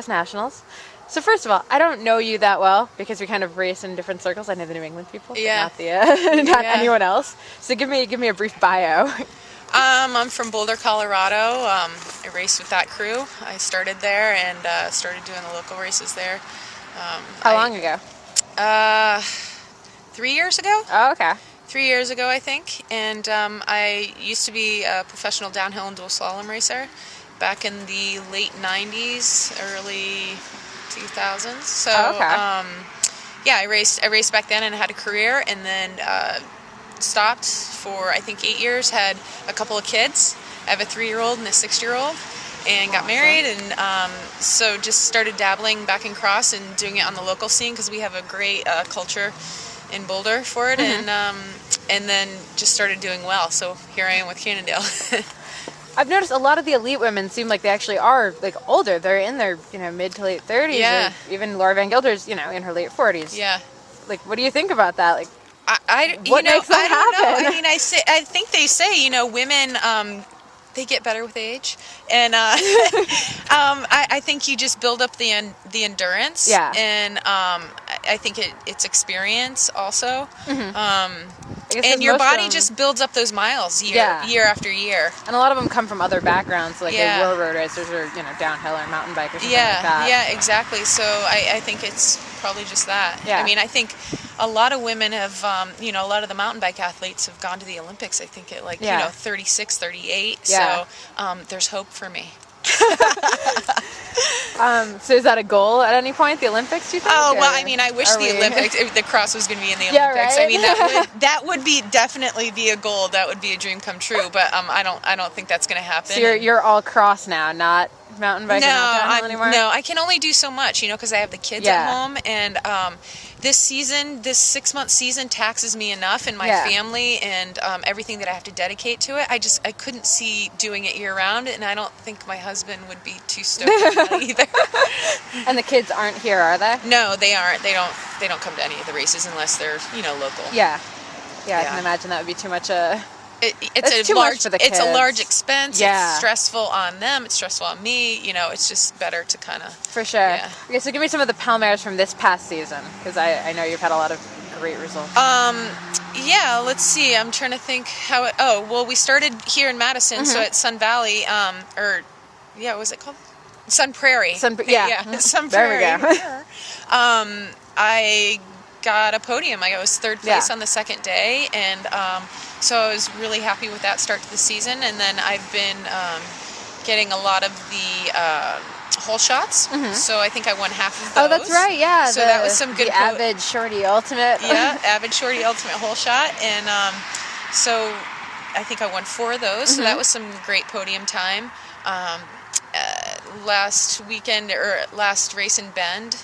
Nationals. So first of all, I don't know you that well because we kind of race in different circles. I know the New England people, but not the not anyone else. So give me a brief bio. I'm from Boulder, Colorado. I raced with that crew. I started there and started doing the local races there. How long ago? 3 years ago. Oh, okay. 3 years ago, I think. And I used to be a professional downhill and dual slalom racer back in the late 90s, early 2000s. So, yeah, I raced back then and had a career, and then stopped for I think 8 years. Had a couple of kids. I have a 3-year-old and a 6-year-old, and got married, and so just started dabbling back in cross and doing it on the local scene because we have a great culture in Boulder for it, and then just started doing well. So here I am with Cannondale. I've noticed a lot of the elite women seem like they actually are like older. They're in their mid to late 30s. Yeah. Or even Laura Van Gilder's in her late 40s. Yeah. Like, what do you think about that? Like, what makes that happen? I mean, I think they say women they get better with age, and I think you just build up the endurance. Yeah. And I think it's experience also. Mm-hmm. And your body just builds up those miles year after year. And a lot of them come from other backgrounds, like they were road racers or downhill or mountain bike or something like that. Yeah, exactly. So I think it's probably just that. Yeah. I mean, I think a lot of women have, a lot of the mountain bike athletes have gone to the Olympics, I think at 36, 38. Yeah. So there's hope for me. So is that a goal at any point, the Olympics, do you think? Oh, well, I mean, I wish the cross was going to be in the Olympics. Right? I mean, that would definitely be a goal. That would be a dream come true. But I don't think that's going to happen. So you're all cross now, not mountain bike anymore? No, I can only do so much, because I have the kids at home, and this 6-month season taxes me enough and my family and everything that I have to dedicate to it. I couldn't see doing it year round, and I don't think my husband would be too stoked on that either. And the kids aren't here, are they? No, they aren't. They don't come to any of the races unless they're local. Yeah, I can imagine that would be too much. It's a large expense. Yeah. It's stressful on them. It's stressful on me. It's just better to kind of. For sure. Yeah. Okay, so give me some of the Palmares from this past season, because I know you've had a lot of great results. Yeah. Let's see. I'm trying to think how it. Oh, well, we started here in Madison, so at Sun Valley. What was it called? Sun Prairie. Sun Prairie. There we go. I got a podium. I was third place on the second day, and so I was really happy with that start to the season. And then I've been getting a lot of the hole shots, so I think I won half of those. Oh, that's right, yeah. So that was some good. The Avid Shorty Ultimate. Yeah, Avid Shorty Ultimate hole shot, and so I think I won 4 of those. So that was some great podium time. Last race in Bend,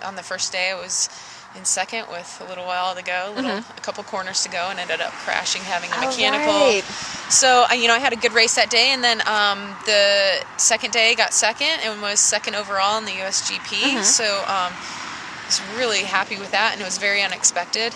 on the first day I was in second with a little while to go, a couple corners to go, and ended up crashing, having a mechanical. Right. So I had a good race that day, and then the second day got second and was second overall in the USGP. So I was really happy with that, and it was very unexpected.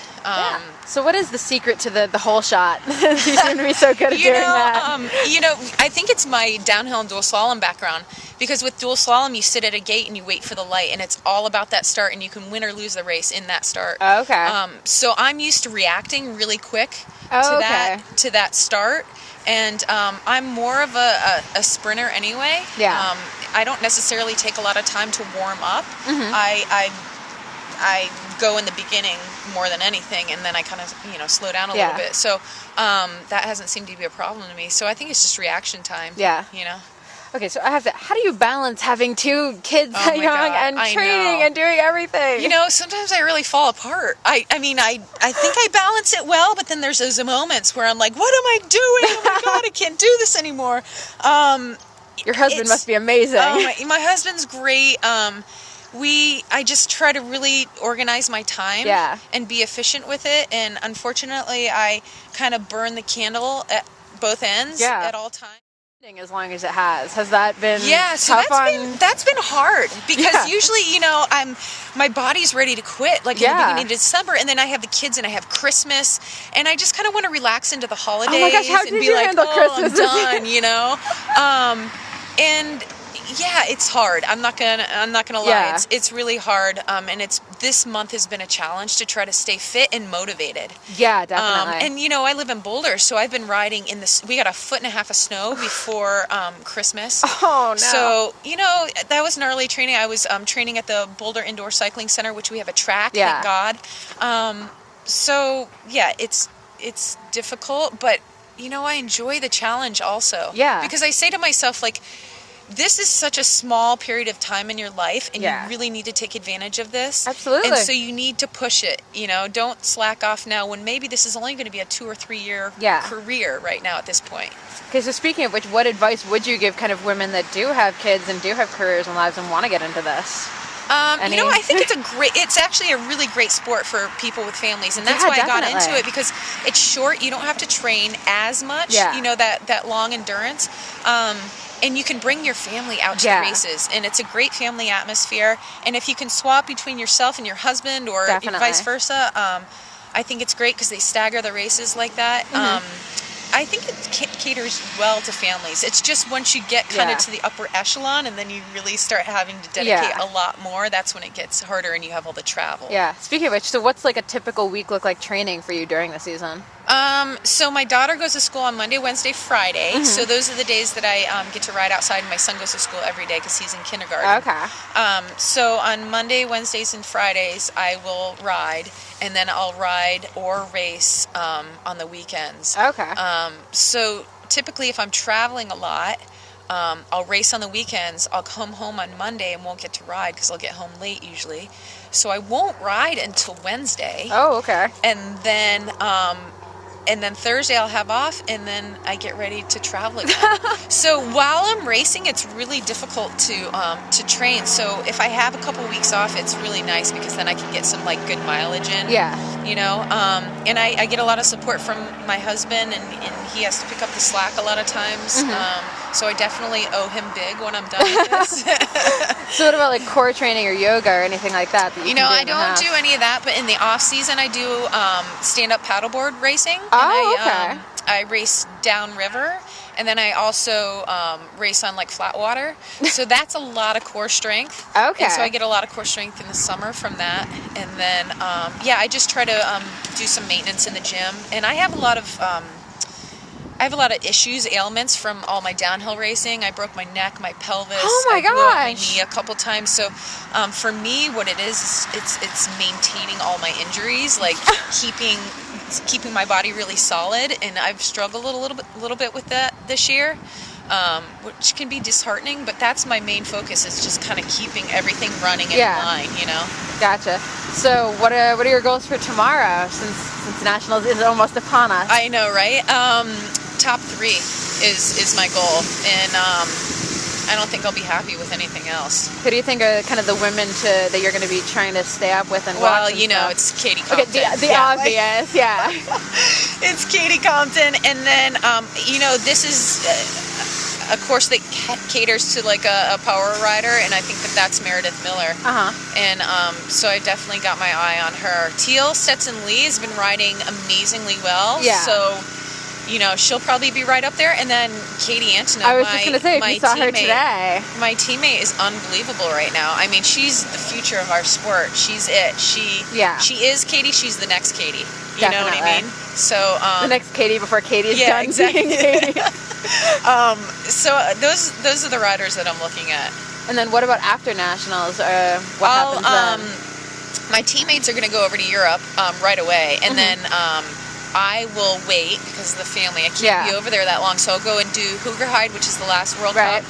So what is the secret to the whole shot? You seem to be so good at doing that. I think it's my downhill and dual slalom background, because with dual slalom you sit at a gate and you wait for the light, and it's all about that start, and you can win or lose the race in that start. Oh, okay. So I'm used to reacting really quick to that start, and I'm more of a sprinter anyway. Yeah. I don't necessarily take a lot of time to warm up. I go in the beginning more than anything, and then I kind of slow down a little bit. So that hasn't seemed to be a problem to me. So I think it's just reaction time. Yeah. Okay, so how do you balance having 2 kids that young and training and doing everything? Sometimes I really fall apart. I think I balance it well, but then there's those moments where I'm like, what am I doing? Oh my God, I can't do this anymore. Your husband must be amazing. My husband's great. I just try to really organize my time and be efficient with it. And unfortunately, I kind of burn the candle at both ends at all times. As long as it has that been so tough that's been hard, because usually my body's ready to quit in the beginning of December, and then I have the kids and I have Christmas, and I just kind of want to relax into the holidays. Oh my gosh, how did you handle Christmas? I'm done, and Yeah, it's hard. I'm not gonna lie. Yeah. It's really hard. And this month has been a challenge to try to stay fit and motivated. Yeah, definitely. And I live in Boulder, so I've been riding in this. We got 1.5 feet of snow before Christmas. Oh no. So that was gnarly training. I was training at the Boulder Indoor Cycling Center, which we have a track. Yeah. Thank God. So yeah, it's difficult, but I enjoy the challenge also. Yeah. Because I say to myself, like, this is such a small period of time in your life, and you really need to take advantage of this. Absolutely. And so you need to push it. Don't slack off now when maybe this is only going to be a 2 or 3 year career right now at this point. Okay, so speaking of which, what advice would you give kind of women that do have kids and do have careers and lives and want to get into this? I think it's actually a really great sport for people with families, and that's why I got into it, because it's short. You don't have to train as much. That long endurance. And you can bring your family out to the races, and it's a great family atmosphere. And if you can swap between yourself and your husband, or vice versa, I think it's great because they stagger the races like that. I think it caters well to families. It's just once you get kind of to the upper echelon, and then you really start having to dedicate a lot more, that's when it gets harder and you have all the travel. Yeah. Speaking of which, so what's like a typical week look like training for you during the season? So my daughter goes to school on Monday, Wednesday, Friday. So those are the days that I get to ride outside, and my son goes to school every day because he's in kindergarten. Okay. So on Monday, Wednesdays, and Fridays, I will ride, and then I'll ride or race on the weekends. Okay. So typically, if I'm traveling a lot, I'll race on the weekends. I'll come home on Monday and won't get to ride because I'll get home late usually. So I won't ride until Wednesday. Oh, okay. And then Thursday I'll have off, and then I get ready to travel again. So while I'm racing, it's really difficult to train. So if I have a couple weeks off, it's really nice because then I can get some good mileage in. Yeah. And I get a lot of support from my husband, and he has to pick up the slack a lot of times. So I definitely owe him big when I'm done with this. So what about core training or yoga or anything like that? I don't do any of that, but in the off season I do stand-up paddleboard racing. Oh, okay. I race downriver, and then I also race on flat water. So that's a lot of core strength. Okay. And so I get a lot of core strength in the summer from that. And then I just try to do some maintenance in the gym. And I have a lot of issues, ailments from all my downhill racing. I broke my neck, my pelvis. Oh my I blew out my gosh. knee a couple times. So for me, what it is it's maintaining all my injuries, keeping my body really solid. And I've struggled a little bit with that this year, which can be disheartening. But that's my main focus, is just kind of keeping everything running in line. Gotcha. So what are your goals for tomorrow, since Nationals is almost upon us? I know, right? Top 3 is my goal, and I don't think I'll be happy with anything else. Who do you think are kind of the women that you're going to be trying to stay up with and watch? Well, it's Katie Compton. Okay, the obvious, yeah. It's Katie Compton, and then this is a course that caters to a power rider, and I think that's Meredith Miller. And so I definitely got my eye on her. Teal Stetson Lee has been riding amazingly well. Yeah. So she'll probably be right up there. And then Katie Antonoff, I was just going to say, if you saw her today. My teammate is unbelievable right now. I mean, she's the future of our sport. She's it. She is Katie. She's the next Katie. You know what I mean? So the next Katie before Katie's done being Katie. So those are the riders that I'm looking at. And then what about after Nationals? What happens then? My teammates are going to go over to Europe right away, and then I will wait because of the family. I can't be over there that long, so I'll go and do Hoogerheide, which is the last World Cup,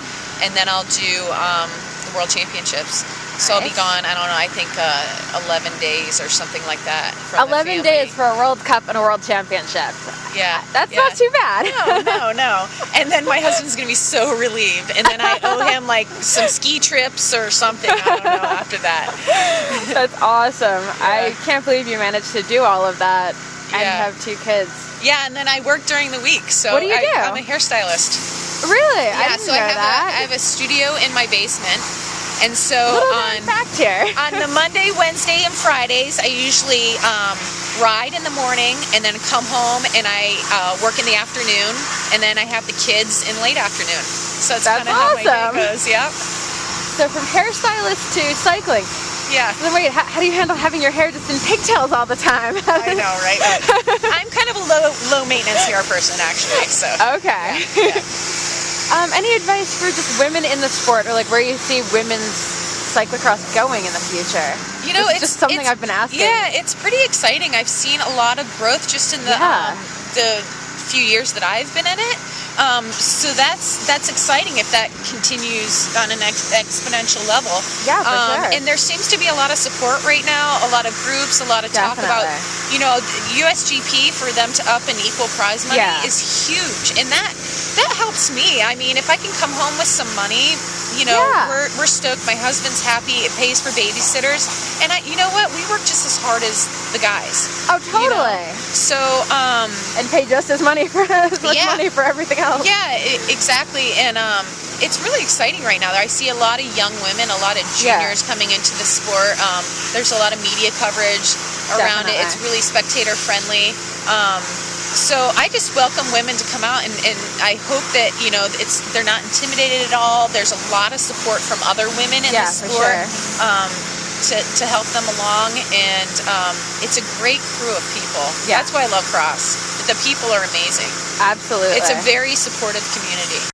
and then I'll do the World Championships. So I'll be gone, I don't know, I think 11 days or something like that. 11 days for a World Cup and a World Championship. Yeah. That's not too bad. No. And then my husband's going to be so relieved. And then I owe him some ski trips or something, I don't know, after that. That's awesome. I can't believe you managed to do all of that and have 2 kids. Yeah, and then I work during the week. So what do you do? I'm a hairstylist. Really? Yeah, I didn't know that. I have a studio in my basement. And so on the Monday, Wednesday, and Fridays, I usually ride in the morning and then come home and I work in the afternoon, and then I have the kids in late afternoon. So that's kind of how my day goes. Yeah. So from hairstylist to cycling. Yeah. So then wait, how do you handle having your hair just in pigtails all the time? I know, right? I'm kind of a low maintenance hair person, actually. So. Okay. Yeah. Any advice for just women in the sport, or like where you see women's cyclocross going in the future? You know, it's just something I've been asking. Yeah, it's pretty exciting. I've seen a lot of growth just in the few years that I've been in it. So that's exciting if that continues on an exponential level. Yeah, for sure. And there seems to be a lot of support right now, a lot of groups, a lot of talk about, you know, USGP for them to up and equal prize money is huge, and that helps me. I mean, if I can come home with some money, you know, we're stoked. My husband's happy. It pays for babysitters, and you know what? We work just as hard as the guys. Oh, totally. You know? So and pay just as money for money for everything else. Yeah, exactly. And it's really exciting right now. I see a lot of young women, a lot of juniors coming into the sport. There's a lot of media coverage around it. It's really spectator friendly. So I just welcome women to come out, and I hope that, you know, they're not intimidated at all. There's a lot of support from other women in the sport to help them along, and it's a great crew of people. Yeah. That's why I love cross. The people are amazing. Absolutely. It's a very supportive community.